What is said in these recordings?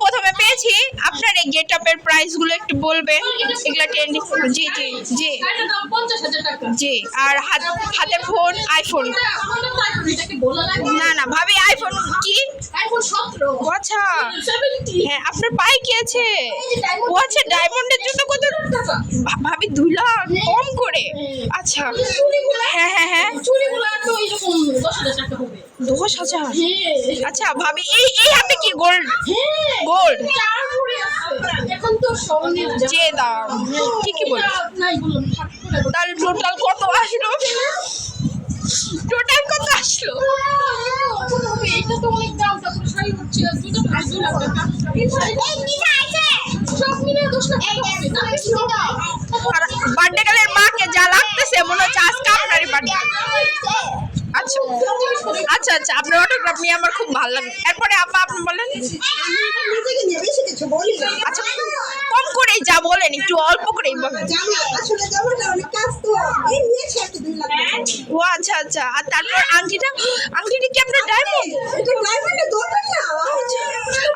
প্রথমে পেয়েছি। আপনার এই গেট আপের প্রাইসগুলো একটু বলবেন? এগুলো ট্রেন্ডিং। জি জি জি জি। আর হাতে ফোন আইফোন? না না ভাবি, আইফোন কি? আচ্ছা হ্যাঁ, আপনার পায়ে কি আছে? ও আচ্ছা, ডায়মন্ডের জন্য কত ভাবি? 2 লাখ কম করে? আচ্ছা হ্যাঁ হ্যাঁ হ্যাঁ, 10,000। আচ্ছা ভাবি, এই হাতে কি গোল্ড? গোল্ড এখন তো স্বর্ণের যে দাম ঠিকই বল। তাহলে টোটাল কত আসলো? টোটাল কত আসলো? এটা তো অনেক দাম। তারপর শাড়ি হচ্ছে দুটো 2 লাখ টাকা। সব মিলে 10 লাখ টাকা হবে। আর বার্থডে গালের মাকে যা লাগতেছে মনে হচ্ছে আজকে আপনারই বার্থডে। আচ্ছা আচ্ছা আচ্ছা, আপনার অটোগ্রাফ নিয়ে আমার খুব ভালো লাগে। এরপরে আপা আপনি বলেন। আচ্ছা কম করেই যা বলেন, একটু অল্প করেই বলেন। ও আচ্ছা আচ্ছা। আর তারপর আংটিটা কি আপনার ডায়মন্ড?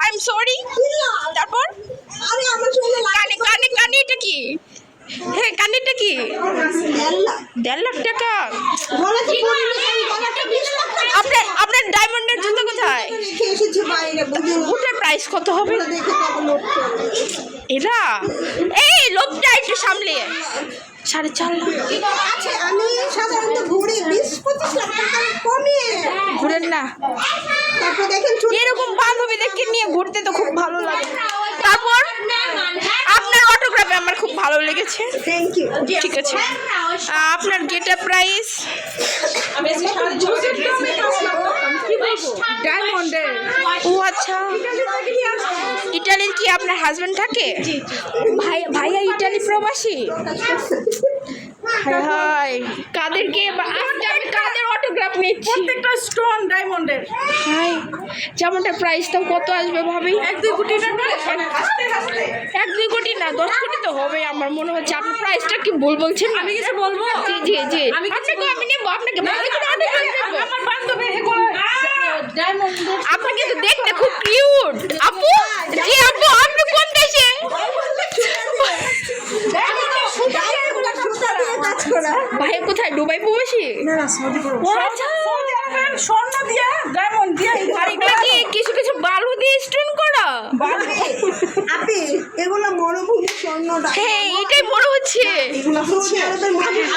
I am sorry. তারপর কানে এটা কি? হ্যাঁ কানেরটা কি? 1.5 লাখ টাকা। আপনার ডায়মন্ডের জুতো কোথায়? ওটার প্রাইস কত হবে? এরা এই লোকটা একটু সামলে 4.5 লাখ। আমি সাধারণত ঘুরি 20-25 লাখ টাকা কমে ঘুরেন না? তারপর দেখেন এরকম বান্ধবীদেরকে নিয়ে ঘুরতে তো খুব ভালো লাগে। তারপর আপনার অটোগ্রাফে আমার খুব ভালো লেগেছে। Thank you. ঠিক আছে, আপনার গেট আপ প্রাইস? ডায়মন্ডের। ও আচ্ছা, ইটালির কি আপনার হাজবেন্ড থাকে? ভাইয়া ইটালি প্রবাসী? হাই কাদেরকে আজকে আমি কাদের অটোগ্রাফ নিচ্ছি? প্রত্যেকটা স্টোন ডায়মন্ডের। হাই যেমনটার প্রাইস তো কত আসবে ভাবি? 1-2 কোটি টাকা। 1-2 কোটি না, 10 কোটি তো হবে আমার মনে হচ্ছে। আপনার প্রাইসটা কি ভুল বলছেন? আমি কিছু বলবো? জি জি জি। আমি আমি নেবো আপনাকে, ভালো করে autograph দেবো। আমার বান্ধবী এগুলো ডায়মন্ডের। আপনাকে তো দেখতে খুব কিউট। আপু জি আপু, আপনি কোন দেশে? ভাই কোথায়? দুবাই প্রবাসী? ও আচ্ছা, স্বর্ণ দিয়ে ডায়মন্ড দিয়ে আর এগুলো কি কিছু কিছু বালু দিয়ে স্টোন করা? আপনি এগুলো মরুভূমি স্বর্ণ হ্যাঁ এটাই মনে হচ্ছে। এগুলো হচ্ছে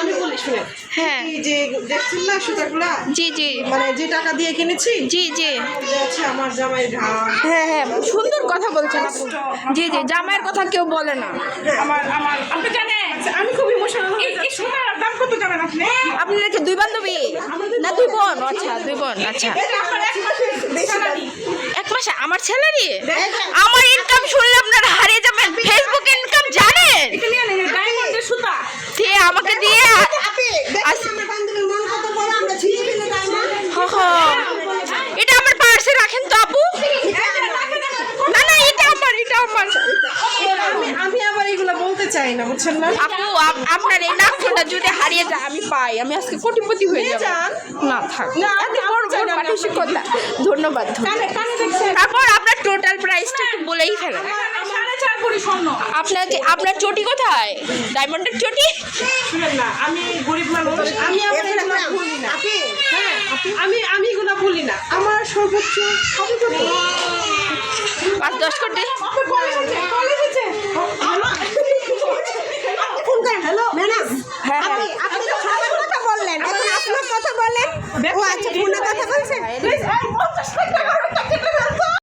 আমি বলি শুনে। হ্যাঁ এই যে দেখছেন না সুতাগুলা, জি জি মানে যে টাকা দিয়ে কিনেছি জি জি। এটা হচ্ছে আমার জামাইয়ের ঘাম। হ্যাঁ হ্যাঁ, সুন্দর কথা বলছেন আপু। জি জি, জামাইয়ের কথা কেউ বলে না। আমার আপনি জানেন আমি খুব ইমোশনাল হয়ে যাচ্ছি। এই সোনার দাম কত জানেন আপনি? আপনারা কি 2 বান্ধবী না 2 বোন? আচ্ছা 2 বোন। আচ্ছা এটা আপনার 1 মাসের স্যালারি। 1 মাসে আমার স্যালারি? আমার ইনকাম শুনলে আপনারা হারিয়ে যাবেন। ফেসবুক ইনকাম জানেন? এটা নিয়ে নেন ডায়মন্ডের সুতা। সে আমাকে দিয়ে আপনি দেখছেন আমার বান্ধবীর মন কত বড়, আমরা ছিঁড়ে ফেলে ডায়মন্ড। এটা আমার পার্সে রাখেন তো আপু। না না, এটা আমার। আমি আবার এগুলো বলতে চাই না, বুঝছেন না? আপু আপনার এই নাকফুলটা যদি হারিয়ে যায় আমি পাই, আমি আজকে কোটিপতি হয়ে যাব। না থাক, এত বড় বড় মানসিকতা। ধন্যবাদ। তারপর আপনার টোটাল প্রাইসটা একটু বলেই ফেলেন। 4.5 কোটি স্বর্ণ। আপনার চটি কোথায়? ডায়মন্ডের চটি? শুনেন না, আমি গরিব মানুষ। আমি আবার এগুলো ভুলি না। আপনি হ্যাঁ আমি এগুলো ভুলি না। আমার সর্বোচ্চ কত কত 5-10 কোটি। ফোন করেন। হ্যালো ম্যাডাম, হ্যাঁ আপনি আপনি তো খাবার কথা বললেন, এখন আপনার কথা বলেন। ও আচ্ছা ফোনে কথা বলছেন।